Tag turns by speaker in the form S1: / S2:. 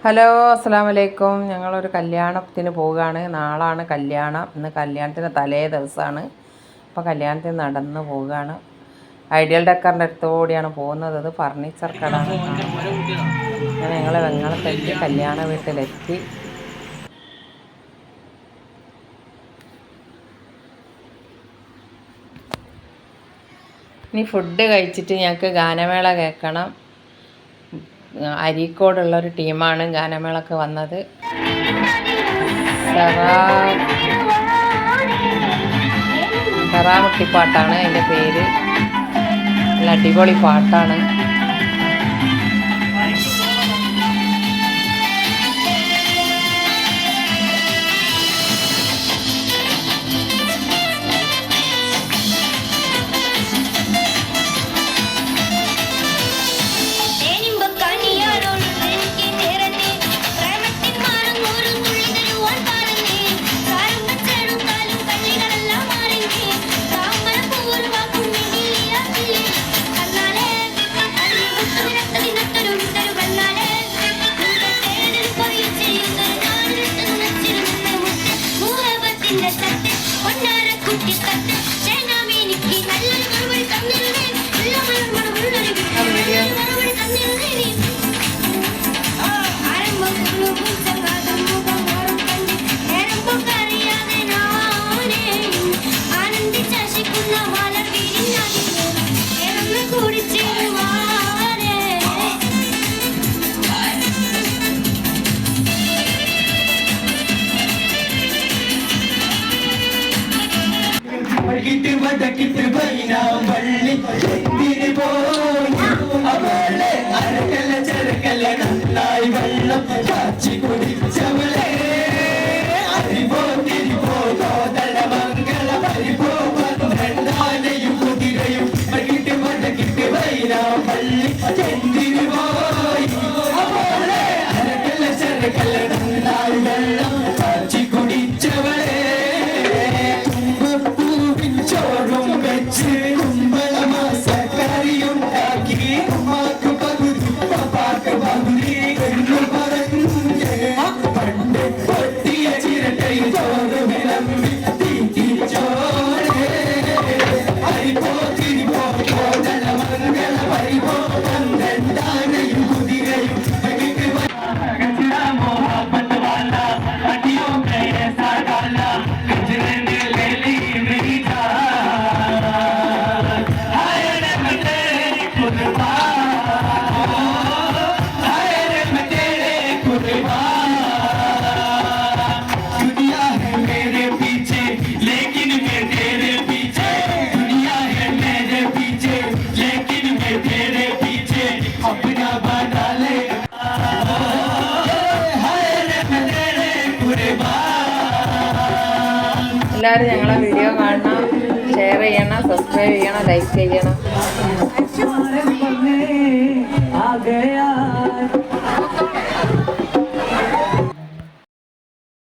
S1: Hello, അസ്സലാമു അലൈക്കും. ഞങ്ങളൊരു കല്യാണത്തിന് പോവുകയാണ്. നാളാണ് കല്യാണം. ഇന്ന് കല്യാണത്തിന് തലേ ദിവസമാണ്. അപ്പോൾ കല്യാണത്തിന് നടന്ന് പോവുകയാണ്. ഐഡിയൽ ഡെക്കറിൻ്റെ അടുത്തോടെയാണ് പോകുന്നത്. ഇത് ഫർണിച്ചർ കടയാണ്. അങ്ങനെ ഞങ്ങൾ വെങ്ങളത്തെത്തി, കല്യാണ വീട്ടിലെത്തി. ഇനി ഫുഡ് കഴിച്ചിട്ട് ഞങ്ങൾക്ക് ഗാനമേള കേൾക്കണം. അരീക്കോടുള്ളൊരു ടീമാണ് ഗാനമേളക്ക് വന്നത്. കറാമുട്ടിപ്പാട്ടാണ് അതിൻ്റെ പേര്. നല്ല അടിപൊളി പാട്ടാണ്.
S2: വടക്കിട്ട് വൈനാമ്പള്ളി എന്തിന് പോയി അവളെ അരക്കല ചെറുക്കല നന്നായി വെള്ളം കാച്ചി കുടിച്ചവളെ അറിവോ തിരിവോ തോതള മംഗള പരിപോ പന്ത്രണ്ടാനയും കുതിരയും വടക്കിട്ട് വൈനാമ്പള്ളി എന്തിന് പോയി അവളെ അരക്കല ചെറുക്കല നന്നായി വെള്ളം കാച്ചി കുടിച്ചവളെ
S1: എല്ലാവരും ഞങ്ങളെ വീഡിയോ കാണണം, ഷെയർ ചെയ്യണം, സബ്സ്ക്രൈബ് ചെയ്യണം, ലൈക്ക് ചെയ്യണം.